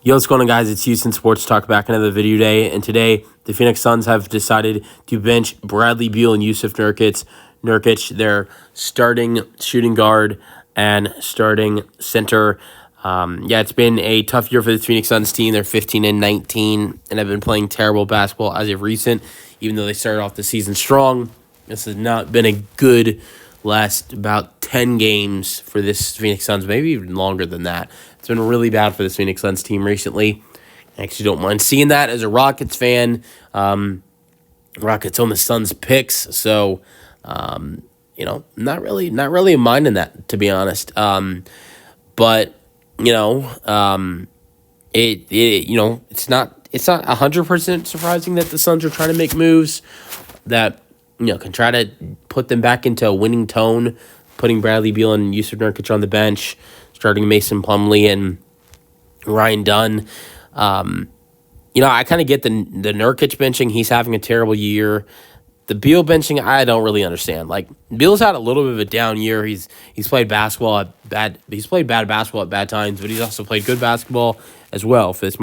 Yo, what's going on, guys? It's Houston Sports Talk, back another video day. And today, the Phoenix Suns have decided to bench Bradley Beal and Jusuf Nurkic, their starting shooting guard and starting center. It's been a tough year for the Phoenix Suns team. They're 15-19 and have been playing terrible basketball as of recent, even though they started off the season strong. This has not been a good last about 10 games for this Phoenix Suns, maybe even longer than that. It's been really bad for this Phoenix Suns team recently. I actually don't mind seeing that as a Rockets fan. Rockets own the Suns picks, so not really minding that, to be honest. But it's not 100% surprising that the Suns are trying to make moves that can try to put them back into a winning tone, putting Bradley Beal and Jusuf Nurkic on the bench, starting Mason Plumlee and Ryan Dunn. I kind of get the Nurkic benching. He's having a terrible year. The Beal benching, I don't really understand. Like, Beal's had a little bit of a down year. He's played basketball He's played bad basketball at bad times, but he's also played good basketball as well for this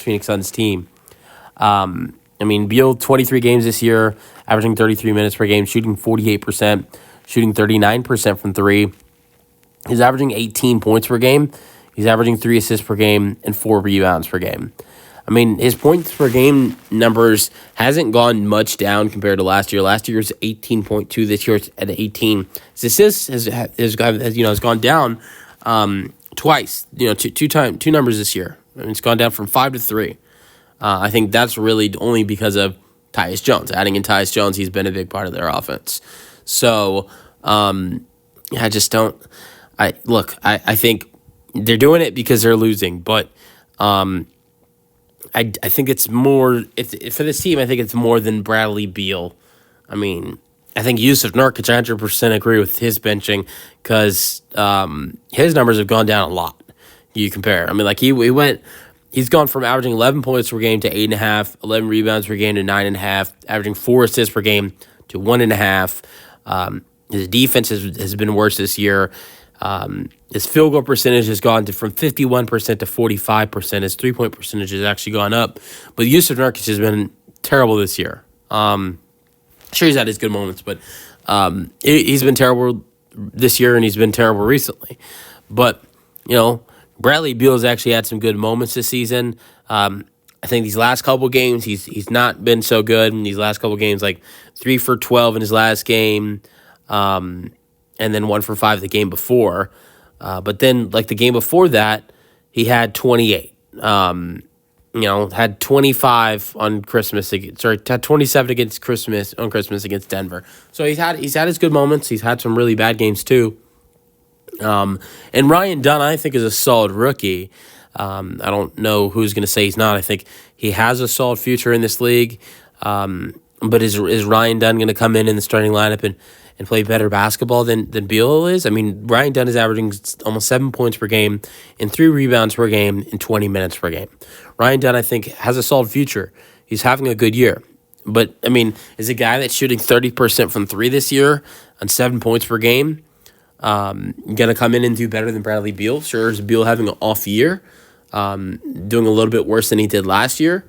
Phoenix Suns team. Beal, 23 games this year, averaging 33 minutes per game, shooting 48%, shooting 39% from three. He's averaging 18 points per game. He's averaging 3 assists per game and 4 rebounds per game. His points per game numbers hasn't gone much down compared to last year. Last year was 18.2. This year it's at 18. His assists has gone down twice. Two numbers this year. It's gone down from 5 to 3. I think that's really only because of Tyus Jones. Adding in Tyus Jones, he's been a big part of their offense. So I just don't. I think they're doing it because they're losing, but I think it's more. For this team, I think it's more than Bradley Beal. I think Jusuf Nurkic, 100% agree with his benching because his numbers have gone down a lot. You compare. He's gone from averaging 11 points per game to 8.5, 11 rebounds per game to 9.5, averaging 4 assists per game to 1.5. His defense has been worse this year. His field goal percentage has gone from 51% to 45%. His three-point percentage has actually gone up. But Jusuf Nurkic has been terrible this year. Sure, he's had his good moments, but he's been terrible this year, and he's been terrible recently. But, Bradley Beal has actually had some good moments this season. I think these last couple games, he's not been so good in these last couple games, like 3 for 12 in his last game, and then 1 for 5 the game before. But then, like the game before that, he had 28. Had 25 on Christmas. Had 27 against Christmas against Denver. So he's had his good moments. He's had some really bad games too. And Ryan Dunn, I think, is a solid rookie. I don't know who's going to say he's not. I think he has a solid future in this league. But is Ryan Dunn going to come in the starting lineup and play better basketball than Beal is? Ryan Dunn is averaging almost 7 points per game and 3 rebounds per game and 20 minutes per game. Ryan Dunn, I think, has a solid future. He's having a good year. But, is a guy that's shooting 30% from 3 this year on 7 points per game going to come in and do better than Bradley Beal? Sure, is Beal having an off year, doing a little bit worse than he did last year,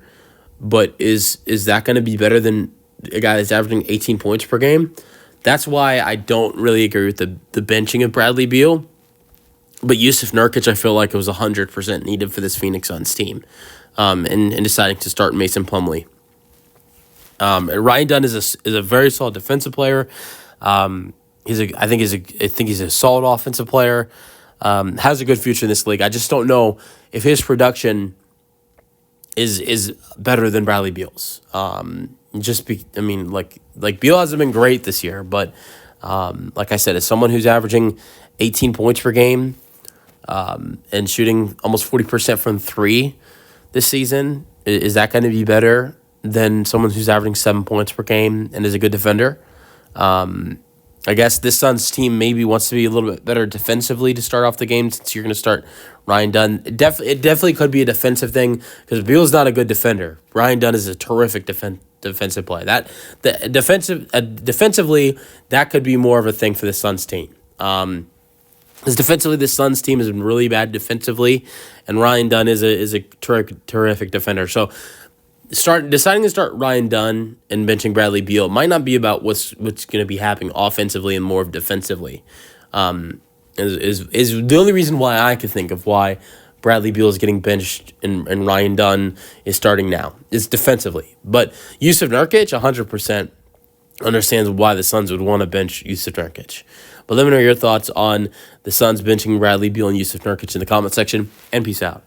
but is that going to be better than a guy that's averaging 18 points per game? That's why I don't really agree with the benching of Bradley Beal. But Jusuf Nurkic, I feel like it was 100% needed for this Phoenix Suns team, and deciding to start Mason Plumlee. And Ryan Dunn is a very solid defensive player. I think he's a solid offensive player. Has a good future in this league. I just don't know if his production is better than Bradley Beal's. Beal hasn't been great this year, but like I said, as someone who's averaging 18 points per game and shooting almost 40% from 3 this season, is that going to be better than someone who's averaging 7 points per game and is a good defender? I guess this Suns team maybe wants to be a little bit better defensively to start off the game, since you're going to start Ryan Dunn. It definitely could be a defensive thing, because Beal's not a good defender. Ryan Dunn is a terrific defensive play. Defensively, that could be more of a thing for the Suns team. Because defensively, the Suns team has been really bad defensively, and Ryan Dunn is a terrific defender. So deciding to start Ryan Dunn and benching Bradley Beal might not be about what's going to be happening offensively and more of defensively. Is the only reason why I could think of why Bradley Beal is getting benched and Ryan Dunn is starting now. It's defensively. But Jusuf Nurkic, 100% understands why the Suns would want to bench Jusuf Nurkic. But let me know your thoughts on the Suns benching Bradley Beal and Jusuf Nurkic in the comment section, and peace out.